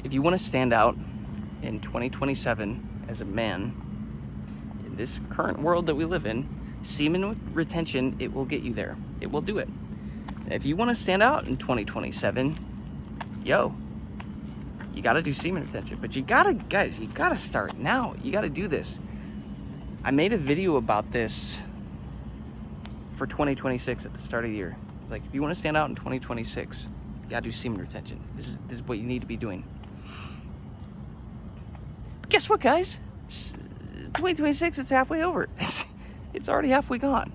If you want to stand out in 2027 as a man in this current world that we live in, semen retention, it will get you there. It will do it. If you want to stand out in 2027, you gotta do semen retention. But you gotta start now. You gotta do this. I made a video about this for 2026 at the start of the year. It's like, if you want to stand out in 2026, you gotta do semen retention. This is what you need to be doing. But guess what, guys? 2026, it's halfway over. It's already halfway gone.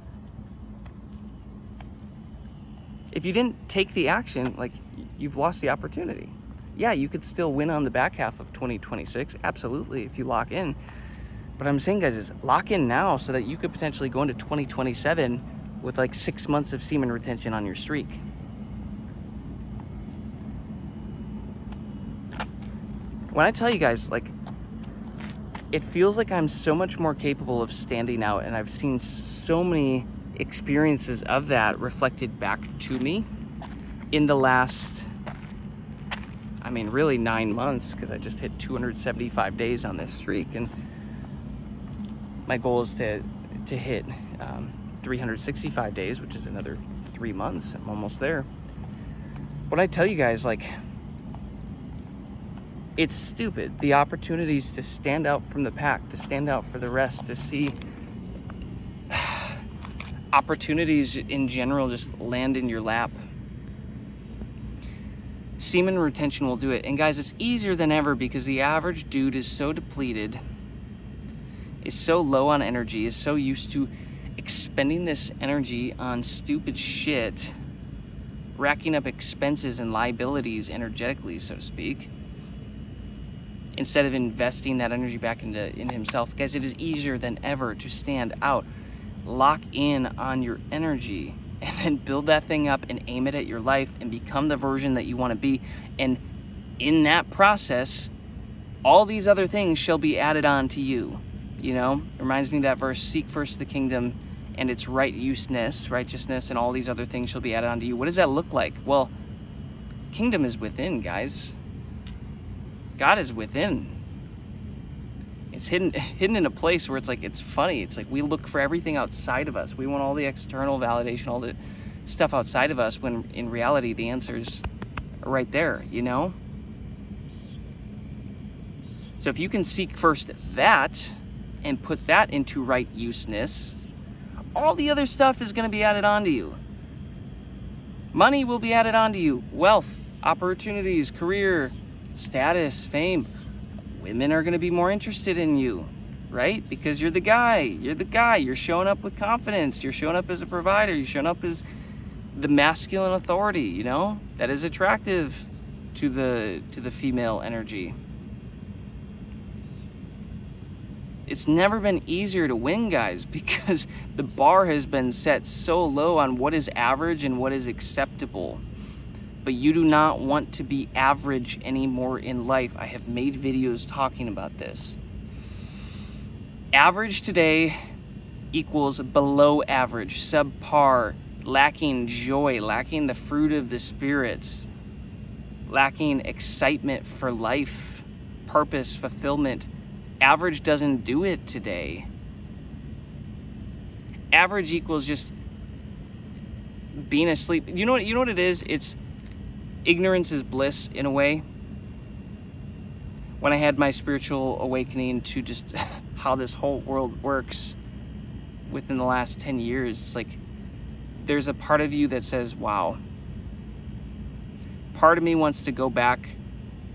If you didn't take the action, like, you've lost the opportunity. Yeah, you could still win on the back half of 2026, absolutely, if you lock in. But I'm saying, guys, is lock in now so that you could potentially go into 2027 with like 6 months of semen retention on your streak. When I tell you guys, like, it feels like I'm so much more capable of standing out, and I've seen so many experiences of that reflected back to me in the last, really 9 months, because I just hit 275 days on this streak, and my goal is to hit 365 days, which is another 3 months. I'm almost there. When I tell you guys, like, it's stupid, the opportunities to stand out from the pack, to stand out for the rest, to see opportunities in general just land in your lap. Semen retention will do it. And guys, it's easier than ever because the average dude is so depleted, is so low on energy, is so used to expending this energy on stupid shit, racking up expenses and liabilities energetically, so to speak, instead of investing that energy back into himself. Guys, it is easier than ever to stand out. Lock in on your energy and then build that thing up and aim it at your life and become the version that you want to be. And in that process, all these other things shall be added on to you. You know, it reminds me of that verse, seek first the kingdom and its righteousness, and all these other things shall be added on to you. What does that look like? Well, kingdom is within, guys. God is within. It's hidden in a place where it's like, it's funny. It's like we look for everything outside of us. We want all the external validation, all the stuff outside of us, when in reality the answer's right there, you know? So if you can seek first that and put that into right useness, all the other stuff is going to be added on to you. Money will be added on to you. Wealth, opportunities, career, status, fame. Women are going to be more interested in you, right? Because you're the guy. You're showing up with confidence. You're showing up as a provider. You're showing up as the masculine authority, you know? That is attractive to the female energy. It's never been easier to win, guys, because the bar has been set so low on what is average and what is acceptable. But you do not want to be average anymore in life. I have made videos talking about this. Average today equals below average, subpar, lacking joy, lacking the fruit of the Spirit, lacking excitement for life, purpose, fulfillment. Average doesn't do it today. Average equals just being asleep. You know what it is? It's ignorance is bliss in a way. When I had my spiritual awakening to just how this whole world works within the last 10 years, it's like there's a part of you that says, wow. Part of me wants to go back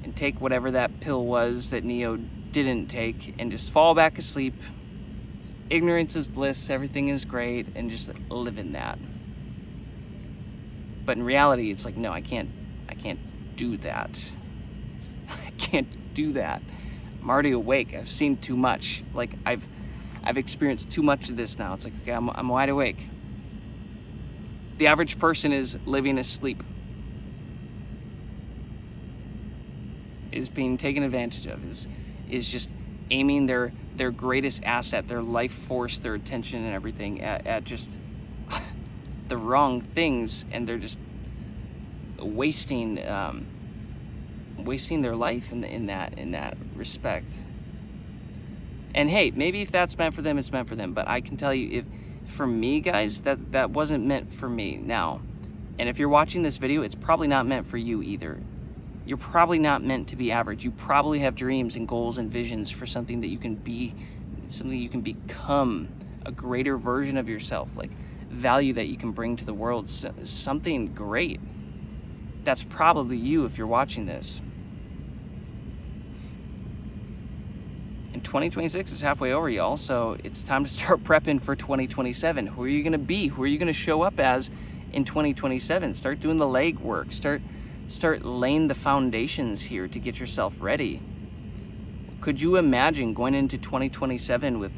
and take whatever that pill was that Neo didn't take and just fall back asleep. Ignorance is bliss, everything is great, and just live in that. But in reality, it's like, no, I can't do that. I can't do that. I'm already awake. I've seen too much. Like I've experienced too much of this now. It's like, okay, I'm wide awake. The average person is living asleep. Is being taken advantage of. Is just aiming their greatest asset, their life force, their attention and everything at just the wrong things, and they're just wasting wasting their life in that respect. And hey, maybe if that's meant for them, it's meant for them. But I can tell you, if for me, guys, that wasn't meant for me. Now, and if you're watching this video, it's probably not meant for you either. You're probably not meant to be average. You probably have dreams and goals and visions for something that you can be, something you can become, a greater version of yourself, like value that you can bring to the world, something great. That's probably you if you're watching this. And 2026 is halfway over, y'all, so it's time to start prepping for 2027. Who are you gonna be? Who are you gonna show up as in 2027? Start doing the legwork. Start laying the foundations here to get yourself ready. Could you imagine going into 2027 with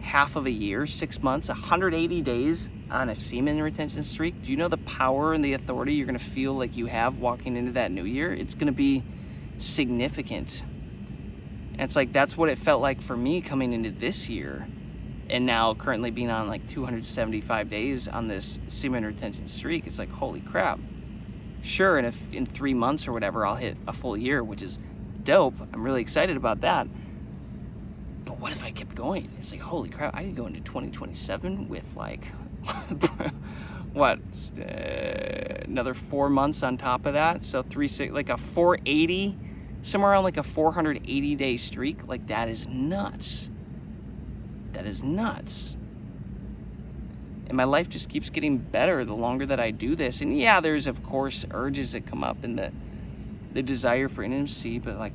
half of a year, 6 months, 180 days on a semen retention streak? Do you know the power and the authority you're gonna feel like you have walking into that new year? It's gonna be significant. And it's like, that's what it felt like for me coming into this year. And now currently being on like 275 days on this semen retention streak, it's like, holy crap. Sure, and if in 3 months or whatever, I'll hit a full year, which is dope. I'm really excited about that. But what if I kept going? It's like, holy crap, I could go into 2027 with like, what, another 4 months on top of that. So like a 480, somewhere around like a 480 day streak. Like, that is nuts. That is nuts. And my life just keeps getting better the longer that I do this. And yeah, there's of course urges that come up and the desire for intimacy, but like,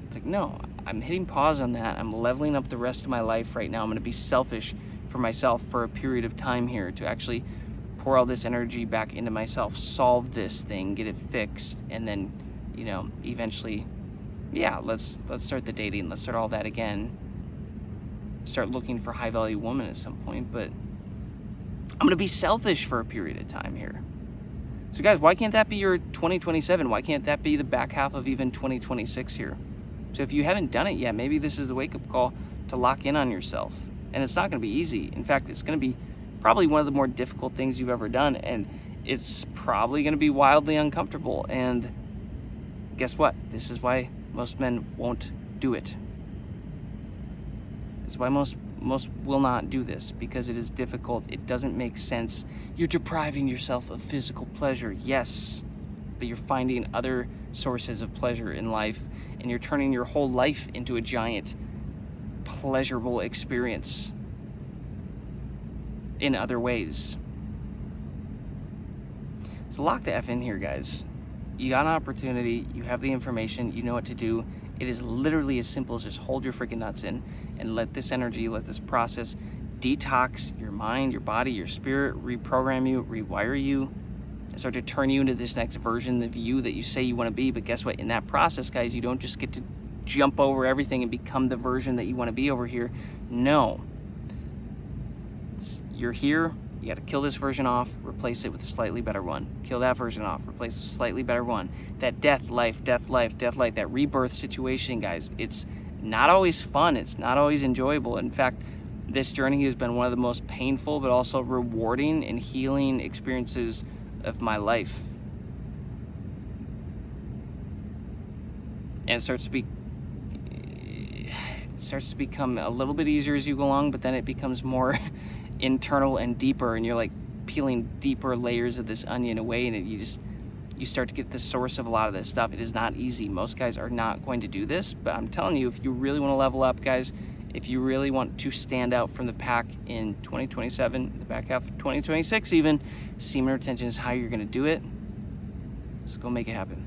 it's like, no, I'm hitting pause on that. I'm leveling up the rest of my life right now. I'm gonna be selfish for myself for a period of time here to actually pour all this energy back into myself, solve this thing, get it fixed, and then, you know, eventually, yeah, let's start the dating, let's start all that again. Start looking for high value woman at some point, but I'm gonna be selfish for a period of time here. So guys, why can't that be your 2027? Why can't that be the back half of even 2026 here? So if you haven't done it yet, maybe this is the wake-up call to lock in on yourself. And it's not gonna be easy. In fact, it's gonna be probably one of the more difficult things you've ever done, and it's probably gonna be wildly uncomfortable. And guess what? This is why most men won't do it. This is why most will not do this, because it is difficult. It doesn't make sense. You're depriving yourself of physical pleasure, yes, but you're finding other sources of pleasure in life, and you're turning your whole life into a giant pleasurable experience in other ways. So lock the F in here, guys. You got an opportunity, you have the information, you know what to do. It is literally as simple as just hold your freaking nuts in and let this energy, let this process detox your mind, your body, your spirit, reprogram you, rewire you, and start to turn you into this next version of you that you say you want to be. But guess what? In that process, guys, you don't just get to jump over everything and become the version that you want to be over here. No. You're here. You got to kill this version off, replace it with a slightly better one. Kill that version off, replace it with a slightly better one. That death, life, that rebirth situation, guys, it's not always fun. It's not always enjoyable. In fact, this journey has been one of the most painful but also rewarding and healing experiences of my life. And it starts to become a little bit easier as you go along, but then it becomes more internal and deeper, and you're like peeling deeper layers of this onion away, and you start to get the source of a lot of this stuff. It is not easy. Most guys are not going to do this, but I'm telling you, if you really want to level up, guys, if you really want to stand out from the pack in 2027, the back half of 2026 even, semen retention is how you're going to do it. Let's go make it happen.